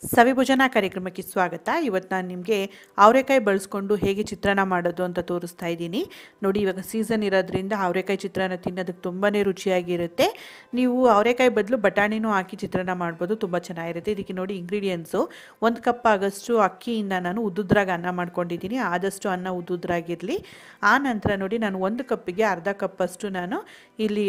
ಸವಿಭೋಜನ ಕಾರ್ಯಕ್ರಮಕ್ಕೆ ಸ್ವಾಗತ. ಇವತ್ತು ನಾನು ನಿಮಗೆ ಅವರೆಕಾಯಿ ಬಳಸ್ಕೊಂಡು ಹೇಗೆ ಚಿತ್ರಾನ್ನ ಮಾಡೋದು ಅಂತ ತೋರಿಸ್ತಾ ಇದ್ದೀನಿ. ನೋಡಿ, ಇವಾಗ ಸೀಸನ್ ಇರೋದ್ರಿಂದ ಅವರೆಕಾಯಿ ಚಿತ್ರಾನ್ನ ತಿನ್ನೋದಕ್ಕೆ ತುಂಬಾ ರುಚಿಯಾಗಿರುತ್ತೆ. ನೀವು ಅವರೆಕಾಯಿ ಬದಲು ಬಟಾಣಿನೂ ಹಾಕಿ ಚಿತ್ರಾನ್ನ ಮಾಡ್ಬೋದು, ತುಂಬ ಚೆನ್ನಾಗಿರುತ್ತೆ. ಇದಕ್ಕೆ ನೋಡಿ ಇಂಗ್ರೀಡಿಯೆಂಟ್ಸು: 1 ಕಪ್ ಆಗೋಷ್ಟು ಅಕ್ಕಿಯಿಂದ ನಾನು ಉದ್ದುದ್ರಾಗಿ ಅನ್ನ ಮಾಡ್ಕೊಂಡಿದ್ದೀನಿ. ಆದಷ್ಟು ಅನ್ನ ಉದ್ದುದ್ರಾಗಿರಲಿ. ಆ ನಂತರ ನೋಡಿ, ನಾನು 1 ಕಪ್ಪಿಗೆ ಅರ್ಧ ಕಪ್ಪಷ್ಟು ನಾನು ಇಲ್ಲಿ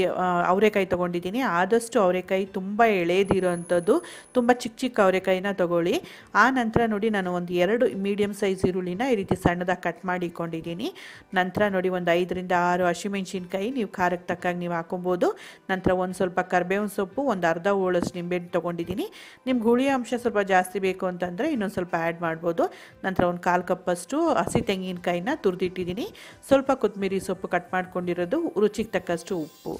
ಅವರೆಕಾಯಿ ತೊಗೊಂಡಿದ್ದೀನಿ. ಆದಷ್ಟು ಅವರೆಕಾಯಿ ತುಂಬ ಎಳೆದಿರೋ ಅಂಥದ್ದು, ತುಂಬ ಚಿಕ್ಕ ಚಿಕ್ಕ ಅವರೆಕಾಯಿನ ತಗೊಳ್ಳಿ. ಆ ನಂತರ ನೋಡಿ, ನಾನು ಒಂದು 2 ಮೀಡಿಯಮ್ ಸೈಜ್ ಈರುಳ್ಳಿನ ಈ ರೀತಿ ಸಣ್ಣದಾಗಿ ಕಟ್ ಮಾಡಿ ಇಟ್ಕೊಂಡಿದ್ದೀನಿ. ನಂತರ ನೋಡಿ, ಒಂದು 5 ರಿಂದ 6 ಹಸಿಮೆಣಸಿನ್ಕಾಯಿ ನೀವು ಖಾರಕ್ಕೆ ತಕ್ಕಾಗಿ ನೀವು ಹಾಕೊಬೋದು. ನಂತರ ಒಂದು ಸ್ವಲ್ಪ ಕರಿಬೇವಿನ ಸೊಪ್ಪು, ಒಂದು ಅರ್ಧ ಹೋಳಷ್ಟು ನಿಂಬೆಹಣ್ಣು ತೊಗೊಂಡಿದ್ದೀನಿ. ನಿಮ್ಗೆ ಹುಳಿ ಅಂಶ ಸ್ವಲ್ಪ ಜಾಸ್ತಿ ಬೇಕು ಅಂತಂದರೆ ಇನ್ನೊಂದು ಸ್ವಲ್ಪ ಆ್ಯಡ್ ಮಾಡ್ಬೋದು. ನಂತರ ಒಂದು 1/4 ಕಪ್ಪಷ್ಟು ಹಸಿ ತೆಂಗಿನಕಾಯಿನ ತುರಿದಿಟ್ಟಿದ್ದೀನಿ. ಸ್ವಲ್ಪ ಕೊತ್ತಂಬರಿ ಸೊಪ್ಪು ಕಟ್ ಮಾಡ್ಕೊಂಡಿರೋದು, ರುಚಿಗೆ ತಕ್ಕಷ್ಟು ಉಪ್ಪು.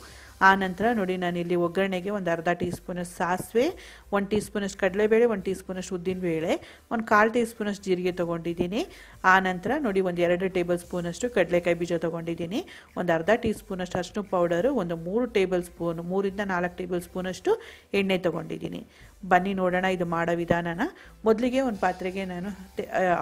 ಆ ನಂತರ ನೋಡಿ, ನಾನಿಲ್ಲಿ ಒಗ್ಗರಣೆಗೆ ಒಂದು ಅರ್ಧ ಟೀ ಸ್ಪೂನಷ್ಟು ಸಾಸಿವೆ, 1 ಟೀ ಸ್ಪೂನಷ್ಟು ಕಡಲೆಬೇಳೆ, 1 ಟೀ ಸ್ಪೂನಷ್ಟು ಉದ್ದಿನಬೇಳೆ, ಒಂದು 1/4 ಟೀ ಸ್ಪೂನಷ್ಟು ಜೀರಿಗೆ ತೊಗೊಂಡಿದ್ದೀನಿ. ಆ ನಂತರ ನೋಡಿ, ಒಂದು 2 ಟೇಬಲ್ ಸ್ಪೂನಷ್ಟು ಕಡಲೆಕಾಯಿ ಬೀಜ ತೊಗೊಂಡಿದ್ದೀನಿ. ಒಂದು ಅರ್ಧ ಟೀ ಸ್ಪೂನಷ್ಟು ಅರಿಶಿನ ಪೌಡರು, ಒಂದು 3 ಟೇಬಲ್ ಸ್ಪೂನ್ 3 ರಿಂದ 4 ಟೇಬಲ್ ಸ್ಪೂನಷ್ಟು ಎಣ್ಣೆ ತೊಗೊಂಡಿದ್ದೀನಿ. ಬನ್ನಿ ನೋಡೋಣ ಇದು ಮಾಡೋ ವಿಧಾನನ. ಮೊದಲಿಗೆ ಒಂದು ಪಾತ್ರೆಗೆ ನಾನು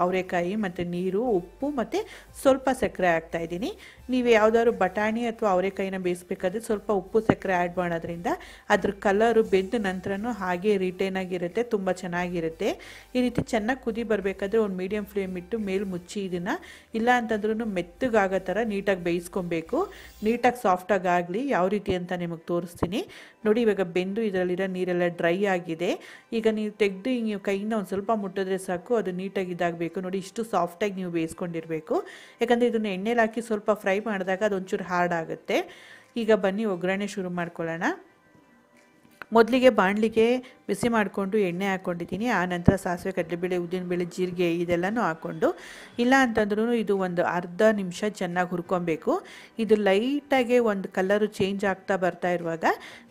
ಅವರೆಕಾಯಿ ಮತ್ತು ನೀರು, ಉಪ್ಪು ಮತ್ತು ಸ್ವಲ್ಪ ಸಕ್ಕರೆ ಹಾಕ್ತಾಯಿದ್ದೀನಿ. ನೀವು ಯಾವುದಾದ್ರು ಬಟಾಣಿ ಅಥವಾ ಅವರೆಕಾಯಿನ ಬೇಯಿಸ್ಬೇಕಾದ್ರೆ ಸ್ವಲ್ಪ ಉಪ್ಪು ಸಕ್ಕರೆ ಆ್ಯಡ್ ಮಾಡೋದ್ರಿಂದ ಅದ್ರ ಕಲರು ಬೆಂದ ನಂತರನೂ ಹಾಗೆ ರಿಟೇನ್ ಆಗಿರುತ್ತೆ, ತುಂಬ ಚೆನ್ನಾಗಿರುತ್ತೆ. ಈ ರೀತಿ ಚೆನ್ನಾಗಿ ಕುದಿ ಬರಬೇಕಾದ್ರೆ ಒಂದು ಮೀಡಿಯಮ್ ಫ್ಲೇಮ್ ಇಟ್ಟು ಮೇಲೆ ಮುಚ್ಚಿ ಇದನ್ನು, ಇಲ್ಲ ಅಂತಂದ್ರೂ ಮೆತ್ತಗಾಗೋ ಥರ ನೀಟಾಗಿ ಬೇಯಿಸ್ಕೊಬೇಕು. ನೀಟಾಗಿ ಸಾಫ್ಟಾಗಿ ಆಗಲಿ, ಯಾವ ರೀತಿ ಅಂತ ನಿಮಗೆ ತೋರಿಸ್ತೀನಿ. ನೋಡಿ, ಇವಾಗ ಬೆಂದು ಇದರಲ್ಲಿರೋ ನೀರೆಲ್ಲ ಡ್ರೈ ಆಗಿದೆ. ಈಗ ನೀವು ತೆಗೆದು ನೀವು ಕೈಯಿಂದ ಒಂದು ಸ್ವಲ್ಪ ಮುಟ್ಟಿದ್ರೆ ಸಾಕು, ಅದು ನೀಟಾಗಿ ಇದಾಗಬೇಕು. ನೋಡಿ, ಇಷ್ಟು ಸಾಫ್ಟಾಗಿ ನೀವು ಬೇಯಿಸ್ಕೊಂಡಿರಬೇಕು. ಯಾಕಂದರೆ ಇದನ್ನು ಎಣ್ಣೆಲಿ ಹಾಕಿ ಸ್ವಲ್ಪ ಫ್ರೈ ಮಾಡಿದಾಗ ಅದೊಂಚೂರು ಹಾರ್ಡ್ ಆಗುತ್ತೆ. ಈಗ ಬನ್ನಿ ಒಗ್ಗರಣೆ ಶುರು ಮಾಡ್ಕೊಳ್ಳೋಣ. ಮೊದಲಿಗೆ ಬಾಣಲಿಗೆ ಬಿಸಿ ಮಾಡಿಕೊಂಡು ಎಣ್ಣೆ ಹಾಕ್ಕೊಂಡಿದ್ದೀನಿ. ಆ ನಂತರ ಸಾಸಿವೆ, ಕಡಲೆಬೇಳೆ, ಉದ್ದಿನಬೇಳೆ, ಜೀರಿಗೆ ಇದೆಲ್ಲನೂ ಹಾಕ್ಕೊಂಡು, ಇಲ್ಲ ಅಂತಂದ್ರೂ ಇದು ಒಂದು ಅರ್ಧ ನಿಮಿಷ ಚೆನ್ನಾಗಿ ಹುರ್ಕೊಬೇಕು. ಇದು ಲೈಟಾಗಿ ಒಂದು ಕಲರು ಚೇಂಜ್ ಆಗ್ತಾ ಬರ್ತಾ ಇರುವಾಗ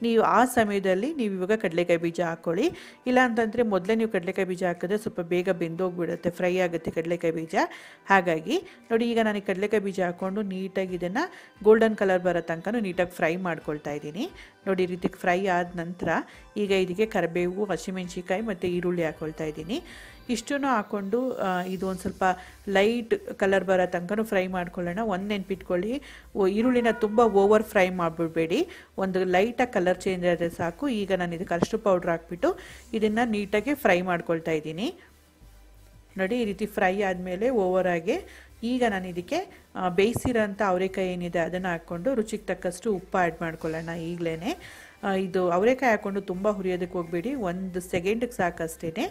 ನೀವು ಆ ಸಮಯದಲ್ಲಿ ನೀವು ಇವಾಗ ಕಡಲೆಕಾಯಿ ಬೀಜ ಹಾಕ್ಕೊಳ್ಳಿ. ಇಲ್ಲ ಅಂತಂದರೆ ಮೊದಲೇ ನೀವು ಕಡಲೆಕಾಯಿ ಬೀಜ ಹಾಕಿದ್ರೆ ಸ್ವಲ್ಪ ಬೇಗ ಬೆಂದೋಗ್ಬಿಡುತ್ತೆ, ಫ್ರೈ ಆಗುತ್ತೆ ಕಡಲೆಕಾಯಿ ಬೀಜ. ಹಾಗಾಗಿ ನೋಡಿ, ಈಗ ನಾನು ಈ ಕಡಲೆಕಾಯಿ ಬೀಜ ಹಾಕ್ಕೊಂಡು ನೀಟಾಗಿ ಇದನ್ನು ಗೋಲ್ಡನ್ ಕಲರ್ ಬರೋ ತನಕ ನೀಟಾಗಿ ಫ್ರೈ ಮಾಡ್ಕೊಳ್ತಾ ಇದ್ದೀನಿ. ನೋಡಿ, ಈ ರೀತಿ ಫ್ರೈ ಆದ ನಂತರ ಈಗ ಇದಕ್ಕೆ ಕರಿಬೇವು, ಹಸಿಮೆಣಸಿನ್ಕಾಯಿ ಮತ್ತು ಈರುಳ್ಳಿ ಹಾಕ್ಕೊಳ್ತಾ ಇದ್ದೀನಿ. ಇಷ್ಟನ್ನು ಹಾಕ್ಕೊಂಡು ಇದು ಒಂದು ಸ್ವಲ್ಪ ಲೈಟ್ ಕಲರ್ ಬರೋ ತನಕ ಫ್ರೈ ಮಾಡ್ಕೊಳ್ಳೋಣ. ಒಂದು ನೆನ್ಪಿಟ್ಕೊಳ್ಳಿ, ಈರುಳ್ಳಿನ ತುಂಬ ಓವರ್ ಫ್ರೈ ಮಾಡಿಬಿಡ್ಬೇಡಿ, ಒಂದು ಲೈಟಾಗಿ ಕಲರ್ ಚೇಂಜ್ ಆದರೆ ಸಾಕು. ಈಗ ನಾನು ಇದಕ್ಕೆ ಅರಿಶಿನ ಪೌಡ್ರ್ ಹಾಕ್ಬಿಟ್ಟು ಇದನ್ನು ನೀಟಾಗಿ ಫ್ರೈ ಮಾಡ್ಕೊಳ್ತಾ ಇದ್ದೀನಿ. ನೋಡಿ, ಈ ರೀತಿ ಫ್ರೈ ಆದಮೇಲೆ ಓವರಾಗಿ ಈಗ ನಾನು ಇದಕ್ಕೆ ಬೇಯಿಸಿರೋಂಥ ಅವರೆಕಾಯಿ ಏನಿದೆ ಅದನ್ನು ಹಾಕ್ಕೊಂಡು ರುಚಿಗೆ ತಕ್ಕಷ್ಟು ಉಪ್ಪು ಆ್ಯಡ್ ಮಾಡ್ಕೊಳ್ಳೋಣ. ಈಗಲೇ ಇದು ಅವರೆಕಾಯಿ ಹಾಕ್ಕೊಂಡು ತುಂಬ ಹುರಿಯೋದಕ್ಕೆ ಹೋಗಬೇಡಿ, 1 ಸೆಕೆಂಡಿಗೆ ಸಾಕಷ್ಟೇ.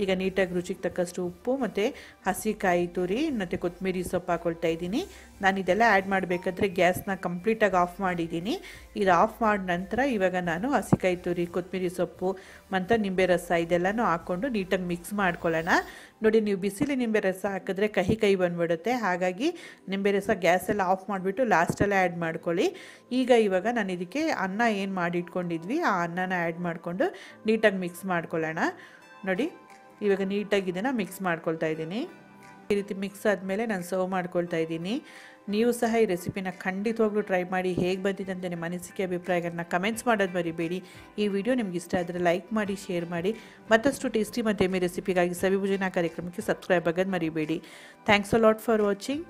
ಈಗ ನೀಟಾಗಿ ರುಚಿಗೆ ತಕ್ಕಷ್ಟು ಉಪ್ಪು ಮತ್ತು ಹಸಿಕಾಯಿ ತುರಿ ಮತ್ತು ಕೊತ್ತಂಬರಿ ಸೊಪ್ಪು ಹಾಕ್ಕೊಳ್ತಾ ಇದ್ದೀನಿ. ನಾನು ಇದೆಲ್ಲ ಆ್ಯಡ್ ಮಾಡಬೇಕಾದ್ರೆ ಗ್ಯಾಸ್ನ ಕಂಪ್ಲೀಟಾಗಿ ಆಫ್ ಮಾಡಿದ್ದೀನಿ. ಇದು ಆಫ್ ಮಾಡಿದ ನಂತರ ಇವಾಗ ನಾನು ಹಸಿಕಾಯಿ ತುರಿ, ಕೊತ್ತಂಬರಿ ಸೊಪ್ಪು ಮತ್ತು ನಿಂಬೆ ರಸ ಇದೆಲ್ಲನೂ ಹಾಕ್ಕೊಂಡು ನೀಟಾಗಿ ಮಿಕ್ಸ್ ಮಾಡ್ಕೊಳ್ಳೋಣ. ನೋಡಿ, ನೀವು ಬಿಸಿಲಿ ನಿಂಬೆ ರಸ ಹಾಕಿದ್ರೆ ಕಹಿ ಕೈ ಬಂದುಬಿಡುತ್ತೆ. ಹಾಗಾಗಿ ನಿಂಬೆ ರಸ ಗ್ಯಾಸೆಲ್ಲ ಆಫ್ ಮಾಡಿಬಿಟ್ಟು ಲಾಸ್ಟಲ್ಲೇ ಆ್ಯಡ್ ಮಾಡ್ಕೊಳ್ಳಿ. ಇವಾಗ ನಾನು ಇದಕ್ಕೆ ಅನ್ನ ಏನು ಮಾಡಿಟ್ಕೊಂಡಿದ್ವಿ ಆ ಅನ್ನನ ಆ್ಯಡ್ ಮಾಡಿಕೊಂಡು ನೀಟಾಗಿ ಮಿಕ್ಸ್ ಮಾಡ್ಕೊಳ್ಳೋಣ. ನೋಡಿ, ಇವಾಗ ನೀಟಾಗಿ ಇದನ್ನು ಮಿಕ್ಸ್ ಮಾಡ್ಕೊಳ್ತಾ ಇದ್ದೀನಿ. ಈ ರೀತಿ ಮಿಕ್ಸ್ ಆದಮೇಲೆ ನಾನು ಸರ್ವ್ ಮಾಡ್ಕೊಳ್ತಾ ಇದ್ದೀನಿ. ನೀವು ಸಹ ಈ ರೆಸಿಪಿನ ಖಂಡಿತವಾಗ್ಲೂ ಟ್ರೈ ಮಾಡಿ. ಹೇಗೆ ಬಂದಿದೆ ಅಂತ ನಿಮ್ಮ ಅನಿಸಿಕೆ ಅಭಿಪ್ರಾಯಗಳನ್ನ ಕಮೆಂಟ್ಸ್ ಮಾಡೋದು ಮರಿಬೇಡಿ. ಈ ವಿಡಿಯೋ ನಿಮ್ಗೆ ಇಷ್ಟ ಆದರೆ ಲೈಕ್ ಮಾಡಿ, ಶೇರ್ ಮಾಡಿ. ಮತ್ತಷ್ಟು ಟೇಸ್ಟಿ ಮತ್ತು ಎಮ್ಮೆ ರೆಸಿಪಿಗಾಗಿ ಸವಿಭೋಜನ ಕಾರ್ಯಕ್ರಮಕ್ಕೆ ಸಬ್ಸ್ಕ್ರೈಬ್ ಆಗೋದು ಮರಿಬೇಡಿ. Thanks a lot for watching.